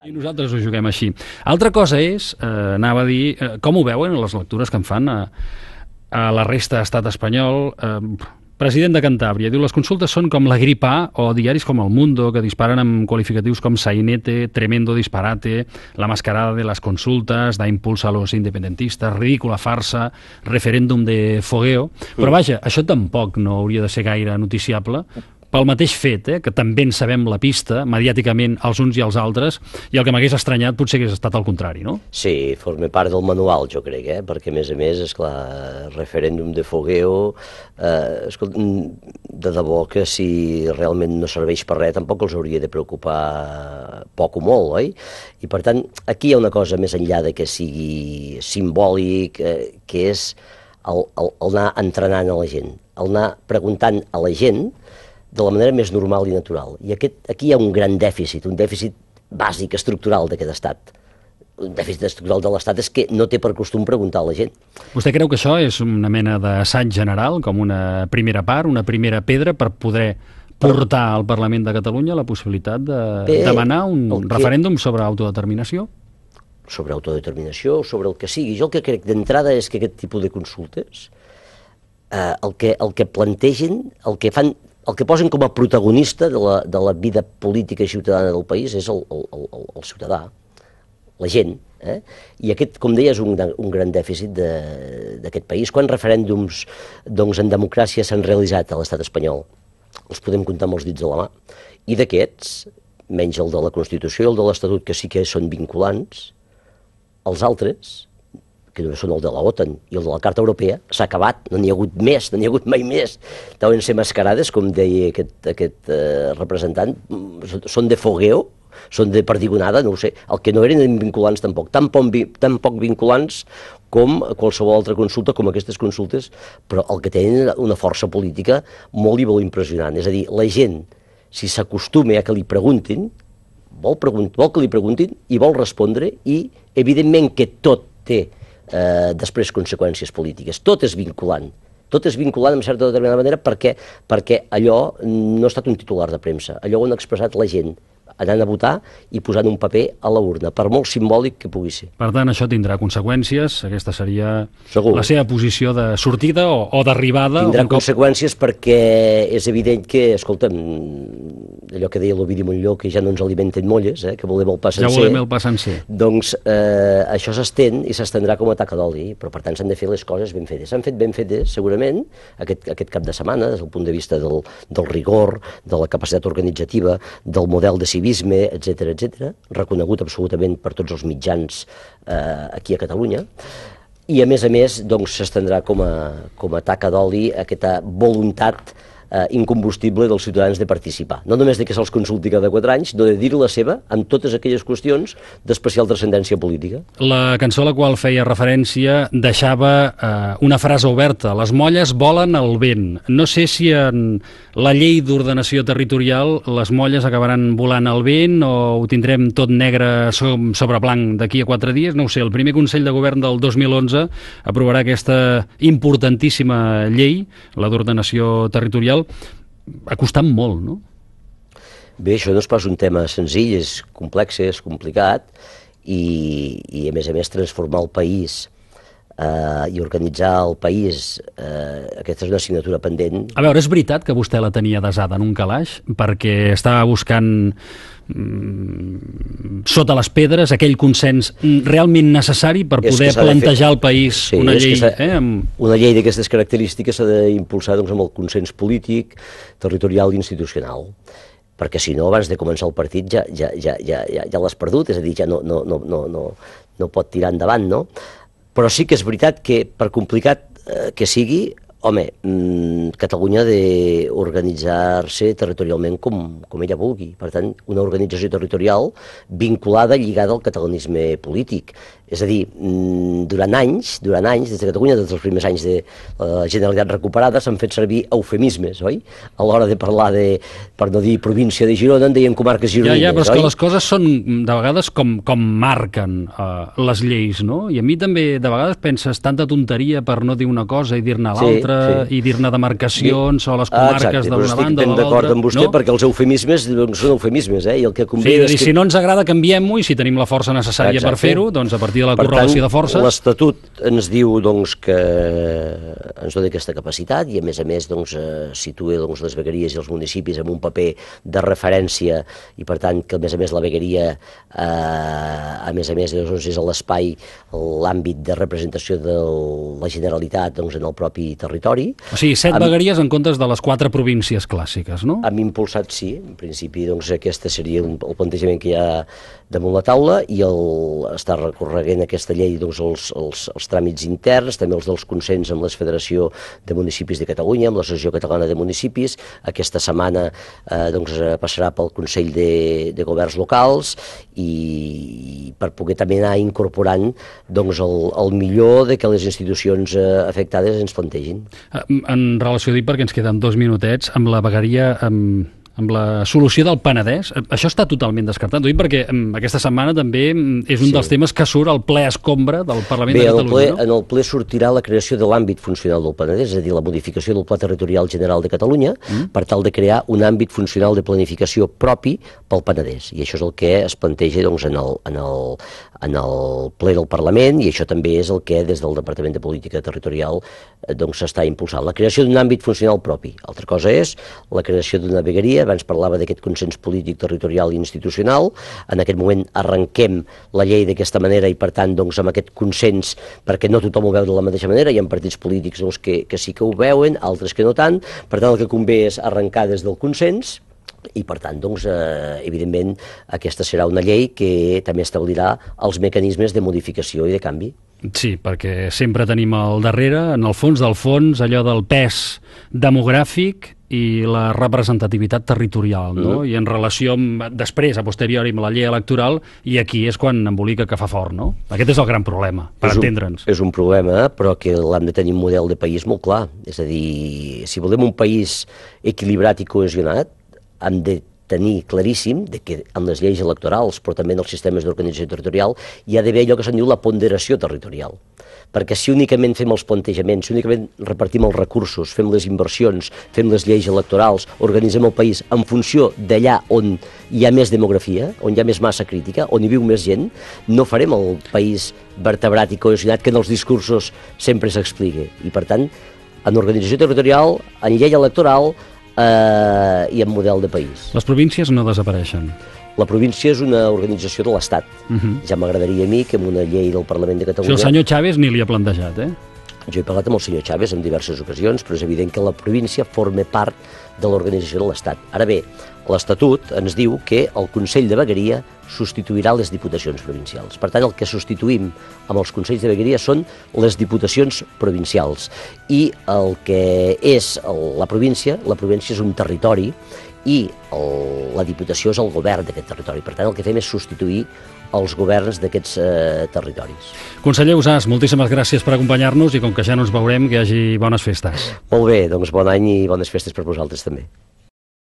I nosaltres ho juguem així. Altra cosa és, anava a dir, com ho veuen les lectures que en fan a la resta de l'estat espanyol. President de Cantàbria diu: les consultes són com la grip A, o diaris com El Mundo, que disparen amb qualificatius com sainete, tremendo disparate, la mascarada de les consultes, da impulso a los independentistas, ridícula farsa, referéndum de fogueo. Però vaja, això tampoc no hauria de ser gaire noticiable, pel mateix fet, que també en sabem la pista, mediàticament, els uns i els altres, i el que m'hagués estranyat potser hagués estat al contrari, no? Sí, forma part del manual, jo crec, perquè a més, esclar, referèndum de fogueo, escolta, de debò que si realment no serveix per res tampoc els hauria de preocupar poc o molt, oi? I per tant, aquí hi ha una cosa més enllà de que sigui simbòlic, que és el anar entrenant a la gent, el anar preguntant a la gent de la manera més normal i natural. I aquí hi ha un gran dèficit, un dèficit bàsic, estructural d'aquest estat. Un dèficit estructural de l'estat és que no té per costum preguntar a la gent. Vostè creu que això és una mena d'assaig general, com una primera part, una primera pedra per poder portar al Parlament de Catalunya la possibilitat de demanar un referèndum sobre autodeterminació? Sobre autodeterminació, sobre el que sigui. Jo el que crec d'entrada és que aquest tipus de consultes, el que plantegen, el que posen com a protagonista de la vida política i ciutadana del país és el ciutadà, la gent. I aquest, com deia, és un gran dèficit d'aquest país. Quants referèndums en democràcia s'han realitzat a l'estat espanyol? Els podem comptar amb els dits de la mà. I d'aquests, menys el de la Constitució i el de l'Estatut, que sí que són vinculants, els altres, que només són el de la OTAN i el de la Carta Europea, s'ha acabat, no n'hi ha hagut més, no n'hi ha hagut mai més. Deuen ser mascarades, com deia aquest representant, són de fogueo, són de perdigonada, no ho sé. El que no eren vinculants tampoc, tan poc vinculants com qualsevol altra consulta, com aquestes consultes, però el que tenen una força política molt i molt impressionant. És a dir, la gent, si s'acostuma a que li preguntin, vol que li preguntin i vol respondre, i evidentment que tot té després conseqüències polítiques. Tot és vinculant en certa determinada manera perquè allò no ha estat un titular de premsa, allò ho han expressat la gent anant a votar i posant un paper a la urna, per molt simbòlic que pugui ser. Per tant, això tindrà conseqüències, aquesta seria la seva posició de sortida o d'arribada. Tindrà conseqüències perquè és evident que, escolta'm, allò que deia l'Ovidi Montllor, que ja no ens alimenten molles, que volem el pa sencer. Ja volem el pa sencer. Doncs això s'estén i s'estendrà com a taca d'oli, però per tant s'han de fer les coses ben fetes. S'han fet ben fetes, segurament, aquest cap de setmana, des del punt de vista del rigor, de la capacitat organitzativa, del model de civisme, etc., reconegut absolutament per tots els mitjans aquí a Catalunya. I a més, s'estendrà com a taca d'oli aquesta voluntat incombustible dels ciutadans de participar. No només de que se'ls consulti cada 4 anys, no de dir la seva en totes aquelles qüestions d'especial transcendència política. La cançó a la qual feia referència deixava una frase oberta: les molles volen al vent. No sé si en la llei d'ordenació territorial les molles acabaran volant al vent o ho tindrem tot negre sobre blanc d'aquí a 4 dies. No ho sé, el primer Consell de Govern del 2011 aprovarà aquesta importantíssima llei, la d'ordenació territorial. Ha costat molt, no? Bé, això no és pas un tema senzill, és complex, és complicat, i a més transformar el país i organitzar el país, aquesta és una assignatura pendent. A veure, és veritat que vostè la tenia desada en un calaix perquè estava buscant sota les pedres aquell consens realment necessari per poder plantejar al país una llei. Una llei d'aquestes característiques s'ha d'impulsar amb el consens polític, territorial i institucional, perquè si no, abans de començar el partit ja l'has perdut, és a dir, ja no pot tirar endavant, no? Però sí que és veritat que, per complicat que sigui, home, Catalunya ha d'organitzar-se territorialment com ella vulgui. Per tant, una organització territorial vinculada, lligada al catalanisme polític. És a dir, durant anys, des de Catalunya, des dels primers anys de la Generalitat recuperada, s'han fet servir eufemismes, oi? A l'hora de parlar per no dir província de Girona, en deien comarques gironines, oi? Ja, però és que les coses són, de vegades, com marquen les lleis, no? I a mi també, de vegades, penses tanta tonteria per no dir una cosa i dir-ne l'altra, l'altra i dir-ne demarcacions o les comarques d'una banda o de l'altra. Estic ben d'acord amb vostè, perquè els eufemismes són eufemismes, i el que convé és que... Si no ens agrada, canviem-ho, i si tenim la força necessària per fer-ho, doncs a partir de la correlació de forces... L'Estatut ens diu que ens dona aquesta capacitat i, a més, situa les vegueries i els municipis en un paper de referència i, per tant, que, a més, la vegueria, a més, és l'espai, l'àmbit de representació de la Generalitat en el propi territori. O sigui, 7 vegueries en comptes de les 4 províncies clàssiques, no? Hem impulsat, sí. En principi, aquest seria el plantejament que hi ha damunt la taula, i està recorregent aquesta llei els tràmits interns, també els dels consens amb la Federació de Municipis de Catalunya, amb l'Associació Catalana de Municipis. Aquesta setmana passarà pel Consell de Governs Locals, i per poder també anar incorporant el millor de que les institucions afectades ens plantegin. En relació, dic, perquè ens queden 2 minutets, amb la vegueria... amb la solució del Penedès, això està totalment descartat. Ho dic perquè aquesta setmana també és un dels temes que surt al ple escombra del Parlament de Catalunya. En el ple sortirà la creació de l'àmbit funcional del Penedès, és a dir, la modificació del Pla Territorial General de Catalunya, per tal de crear un àmbit funcional de planificació propi pel Penedès. I això és el que es planteja en el ple del Parlament, i això també és el que des del Departament de Política Territorial s'està impulsant. La creació d'un àmbit funcional propi. Altra cosa és la creació d'una vegueria. Abans parlava d'aquest consens polític, territorial i institucional. En aquest moment arrenquem la llei d'aquesta manera i, per tant, amb aquest consens, perquè no tothom ho veu de la mateixa manera. Hi ha partits polítics que sí que ho veuen, altres que no tant. Per tant, el que convé és arrencar des del consens, i, per tant, evidentment, aquesta serà una llei que també establirà els mecanismes de modificació i de canvi. Sí, perquè sempre tenim al darrere, en el fons del fons, allò del pes demogràfic i la representativitat territorial, no? I en relació amb, després, a posteriori, amb la llei electoral, i aquí és quan embolica que fa fort, no? Aquest és el gran problema, per entendre'ns. És un problema, però que l'hem de tenir un model de país molt clar. És a dir, si volem un país equilibrat i cohesionat, hem de tenir claríssim que en les lleis electorals, però també en els sistemes d'organització territorial, hi ha d'haver allò que se'n diu la ponderació territorial. Perquè si únicament fem els plantejaments, si únicament repartim els recursos, fem les inversions, fem les lleis electorals, organitzem el país en funció d'allà on hi ha més demografia, on hi ha més massa crítica, on hi viu més gent, no farem el país vertebrat i cohesionat que en els discursos sempre s'explica. I, per tant, en organització territorial, en llei electoral, i en model de país. Les províncies no desapareixen. La província és una organització de l'Estat. Ja m'agradaria a mi que amb una llei del Parlament de Catalunya... El senyor Chaves ni li ha plantejat, Jo he parlat amb el senyor Chaves en diverses ocasions, però és evident que la província forma part de l'organització de l'Estat. Ara bé, l'Estatut ens diu que el Consell de Vegueria substituirà les diputacions provincials. Per tant, el que substituïm amb els Consells de Vegueria són les diputacions provincials. I el que és la província és un territori i la Diputació és el govern d'aquest territori. Per tant, el que fem és substituir els governs d'aquests territoris. Conseller Ausàs, moltíssimes gràcies per acompanyar-nos, i com que ja no ens veurem, que hi hagi bones festes. Molt bé, doncs bon any i bones festes per vosaltres també.